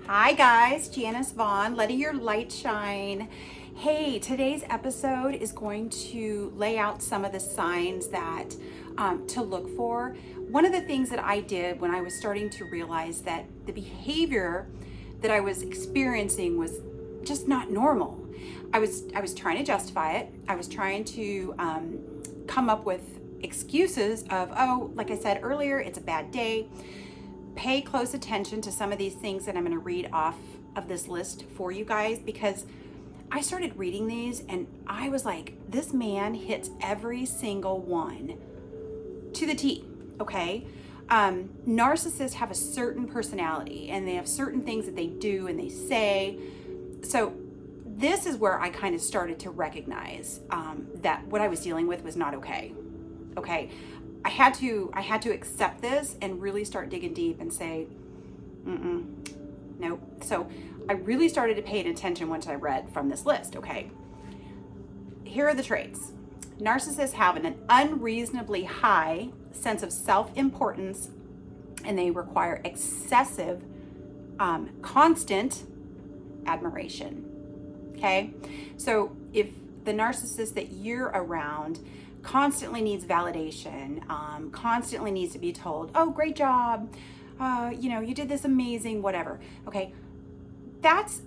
Hi guys, Janice Vaughn, letting your light shine. Hey, today's episode is going to lay out some of the signs that to look for. One of the things that I did when I was starting to realize that the behavior that I was experiencing was just not normal. I was trying to justify it. I was trying to come up with excuses of, oh, like I said earlier, it's a bad day. Pay close attention to some of these things that I'm going to read off of this list for you guys, because I started reading these and I was like, this man hits every single one to the T. Okay. Narcissists have a certain personality and they have certain things that they do and they say. So this is where I kind of started to recognize that what I was dealing with was not okay. Okay. I had to accept this and really start digging deep and say, nope. So I really started to pay attention once I read from this list. Okay. Here are the traits. Narcissists have an unreasonably high sense of self-importance, and they require excessive, constant admiration. Okay. So if the narcissist that you're around constantly needs validation, constantly needs to be told, oh, great job, you did this amazing, whatever. Okay, that's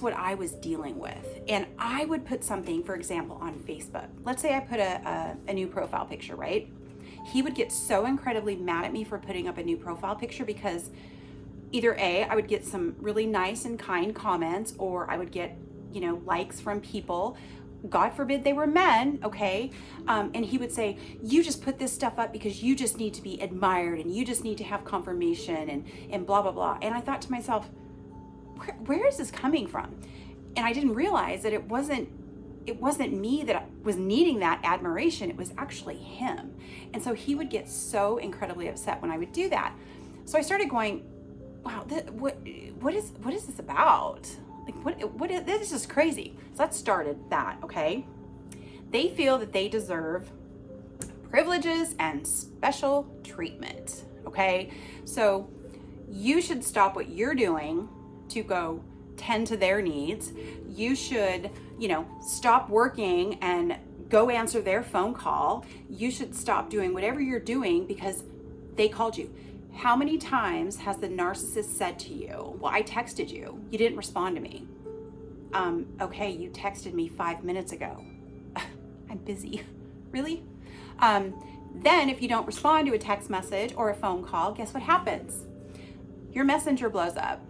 what I was dealing with. And I would put something, for example, on Facebook. Let's say I put a new profile picture, right? He would get so incredibly mad at me for putting up a new profile picture because either A, I would get some really nice and kind comments, or I would get, likes from people. God forbid they were men, okay? And he would say, you just put this stuff up because you just need to be admired and you just need to have confirmation and blah, blah, blah. And I thought to myself, where is this coming from? And I didn't realize that it wasn't me that was needing that admiration. It was actually him. And so he would get so incredibly upset when I would do that. So I started going, wow, what is this about? Like, this is crazy. So that started that, okay? They feel that they deserve privileges and special treatment, okay? So you should stop what you're doing to go tend to their needs. You should, stop working and go answer their phone call. You should stop doing whatever you're doing because they called you. How many times has the narcissist said to you, well, I texted you, you didn't respond to me. Okay, you texted me 5 minutes ago. I'm busy. Really? Then if you don't respond to a text message or a phone call, guess what happens? Your messenger blows up.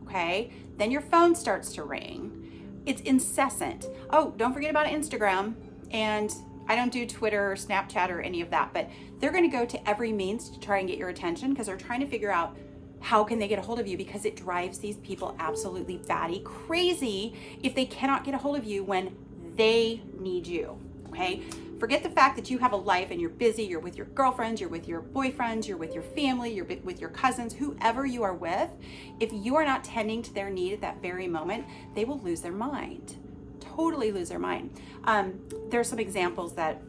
Okay? Then your phone starts to ring. It's incessant. Oh, don't forget about Instagram. And I don't do Twitter or Snapchat or any of that, but they're going to go to every means to try and get your attention because they're trying to figure out how can they get a hold of you, because it drives these people absolutely batty crazy if they cannot get a hold of you when they need you. Okay? Forget the fact that you have a life and you're busy, you're with your girlfriends, you're with your boyfriends, you're with your family, you're with your cousins, whoever you are with. If you are not tending to their need at that very moment, they will lose their mind. Totally lose their mind. There are some examples that,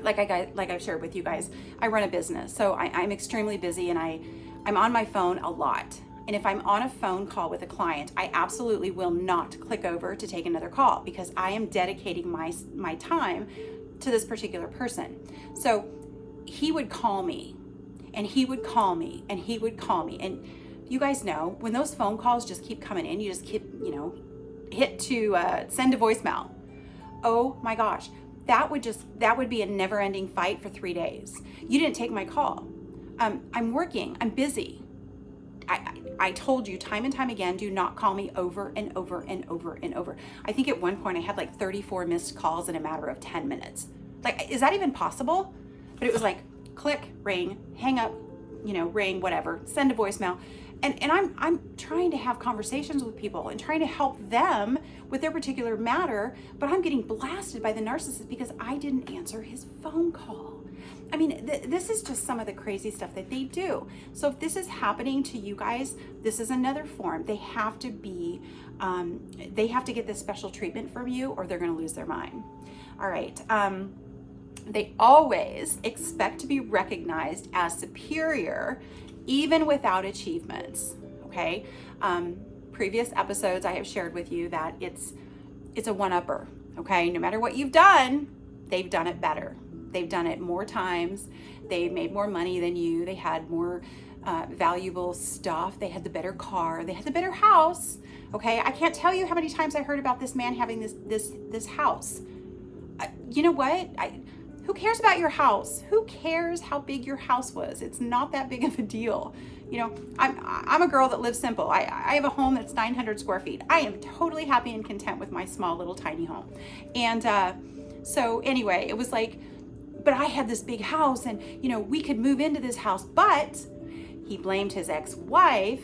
like I've shared with you guys, I run a business, so I'm extremely busy and I'm on my phone a lot. And if I'm on a phone call with a client, I absolutely will not click over to take another call because I am dedicating my time to this particular person. So he would call me and he would call me and he would call me. And you guys know when those phone calls just keep coming in, you just keep, hit to send to voicemail. Oh my gosh, that would be a never-ending fight for 3 days. You didn't take my call. I'm working, I'm busy. I told you time and time again, do not call me over and over and over and over. I think at one point I had like 34 missed calls in a matter of 10 minutes. Like, is that even possible? But it was like, click, ring, hang up, ring, whatever, send a voicemail. And I'm trying to have conversations with people and trying to help them with their particular matter, but I'm getting blasted by the narcissist because I didn't answer his phone call. I mean, this is just some of the crazy stuff that they do. So if this is happening to you guys, this is another form. They have to get this special treatment from you or they're going to lose their mind. All right. They always expect to be recognized as superior, even without achievements. okay? Previous episodes I have shared with you that it's a one-upper, okay? No matter what you've done, they've done it better. They've done it more times. They made more money than you. They had more valuable stuff. They had the better car. They had the better house. Okay, I can't tell you how many times I heard about this man having this house. You know what? Who cares about your house? Who cares how big your house was? It's not that big of a deal. You know, I'm a girl that lives simple. I have a home that's 900 square feet. I am totally happy and content with my small little tiny home. And so anyway, it was like, but I had this big house and, you know, we could move into this house, but he blamed his ex-wife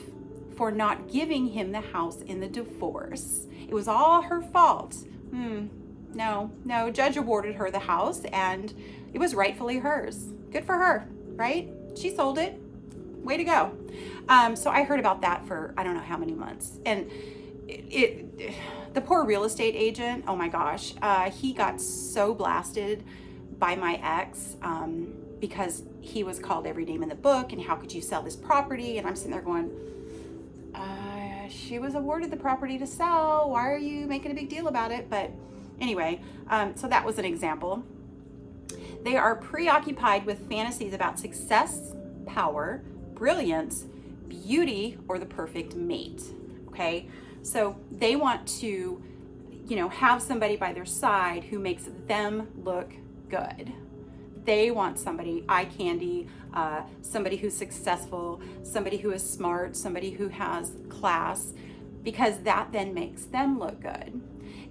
for not giving him the house in the divorce. It was all her fault. No, judge awarded her the house and it was rightfully hers. Good for her, right? She sold it. Way to go. So I heard about that for I don't know how many months. And the poor real estate agent, oh my gosh, he got so blasted by my ex because he was called every name in the book and how could you sell this property? And I'm sitting there going, she was awarded the property to sell. Why are you making a big deal about it? But anyway, so that was an example. They are preoccupied with fantasies about success, power, brilliance, beauty, or the perfect mate. Okay, so they want to, you know, have somebody by their side who makes them look good. They want somebody, eye candy, somebody who's successful, somebody who is smart, somebody who has class, because that then makes them look good.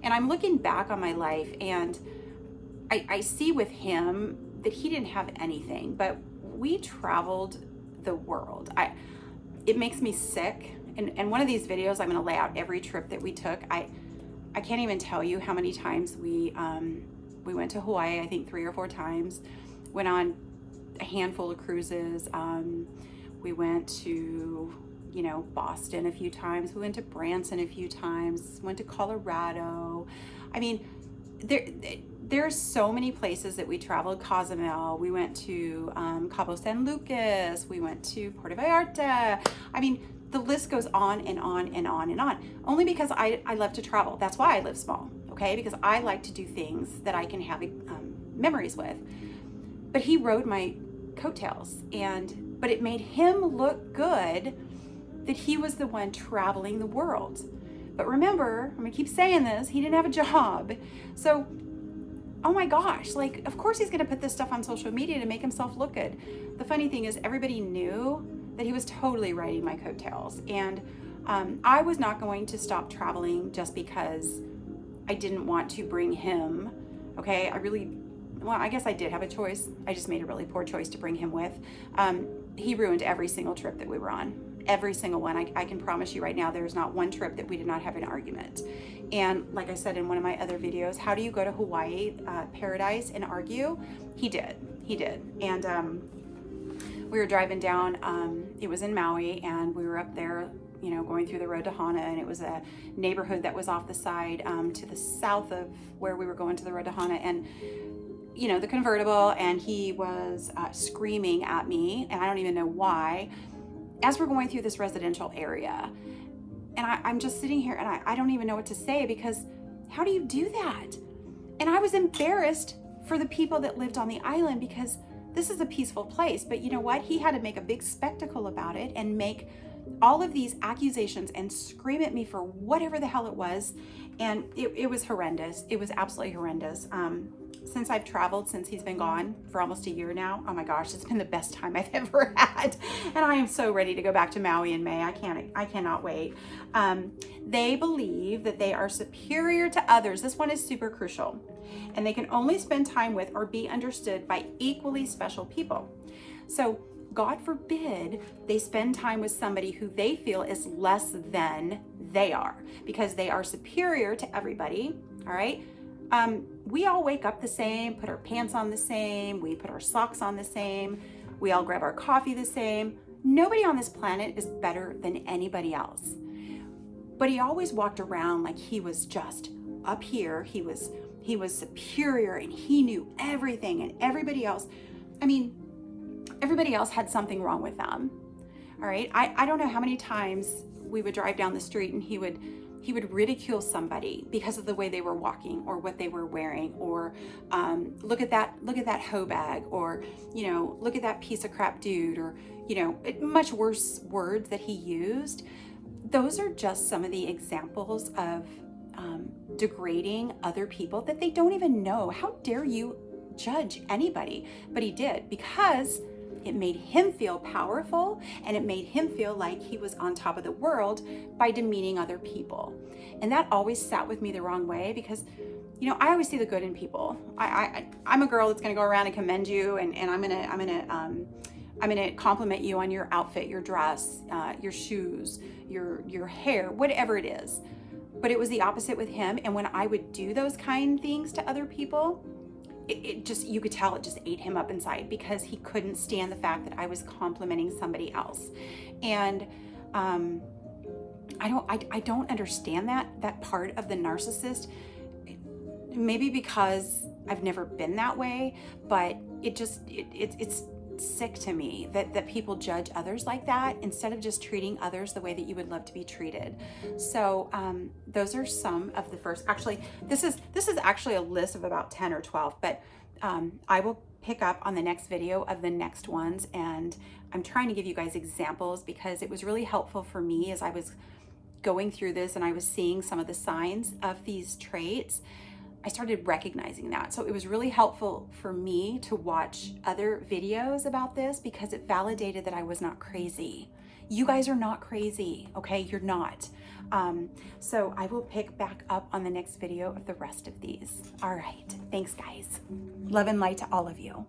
And I'm looking back on my life and I see with him that he didn't have anything, but we traveled the world. It makes me sick. And one of these videos, I'm going to lay out every trip that we took. I can't even tell you how many times we went to Hawaii, I think 3 or 4 times, went on a handful of cruises. We went to, you know, Boston a few times. We went to Branson a few times, went to Colorado. I mean, there's so many places that we traveled. Cozumel, we went to Cabo San Lucas, we went to Puerto Vallarta. I mean, the list goes on and on and on and on. Only because I love to travel. That's why I live small, okay? Because I like to do things that I can have memories with. But he rode my coattails, but it made him look good that he was the one traveling the world. But remember, I'm gonna keep saying this, he didn't have a job. So, oh my gosh, like, of course he's gonna put this stuff on social media to make himself look good. The funny thing is everybody knew that he was totally riding my coattails. And I was not going to stop traveling just because I didn't want to bring him, okay? I guess I did have a choice. I just made a really poor choice to bring him with. He ruined every single trip that we were on. Every single one. I can promise you right now, there's not one trip that we did not have an argument. And like I said in one of my other videos, how do you go to Hawaii, paradise, and argue? He did. And we were driving down, it was in Maui, and we were up there, you know, going through the road to Hana, and it was a neighborhood that was off the side to the south of where we were going to the road to Hana, and you know, the convertible, and he was screaming at me, and I don't even know why, as we're going through this residential area. And I'm just sitting here and I don't even know what to say, because how do you do that? And I was embarrassed for the people that lived on the island, because this is a peaceful place. But you know what? He had to make a big spectacle about it and make all of these accusations and scream at me for whatever the hell it was. And it was horrendous. It was absolutely horrendous. Since I've traveled, since he's been gone for almost a year now, oh my gosh, it's been the best time I've ever had. And I am so ready to go back to Maui in May. I cannot wait. They believe that they are superior to others. This one is super crucial. And they can only spend time with or be understood by equally special people. So God forbid they spend time with somebody who they feel is less than they are, because they are superior to everybody, all right? We all wake up the same, put our pants on the same, we put our socks on the same, we all grab our coffee the same. Nobody on this planet is better than anybody else. But he always walked around like he was just up here. He was superior and he knew everything, and everybody else, everybody else had something wrong with them. All right. I don't know how many times we would drive down the street and he would ridicule somebody because of the way they were walking or what they were wearing, or look at that hoe bag, or look at that piece of crap dude, or much worse words that he used. Those are just some of the examples of degrading other people that they don't even know. How dare you judge anybody? But he did, because it made him feel powerful, and it made him feel like he was on top of the world by demeaning other people. And that always sat with me the wrong way, because I always see the good in people. I'm a girl that's going to go around and commend you, and I'm gonna compliment you on your outfit, your dress, your shoes, your hair, whatever it is. But it was the opposite with him. And when I would do those kind things to other people, it just, you could tell it just ate him up inside, because he couldn't stand the fact that I was complimenting somebody else. And I don't understand that part of the narcissist. Maybe because I've never been that way, but it's sick to me that people judge others like that instead of just treating others the way that you would love to be treated. So those are some of the first. Actually, this is actually a list of about 10 or 12, but I will pick up on the next video of the next ones, and I'm trying to give you guys examples because it was really helpful for me as I was going through this and I was seeing some of the signs of these traits. I started recognizing that. So it was really helpful for me to watch other videos about this, because it validated that I was not crazy. You guys are not crazy, okay? You're not. So I will pick back up on the next video of the rest of these. All right. Thanks, guys. Love and light to all of you.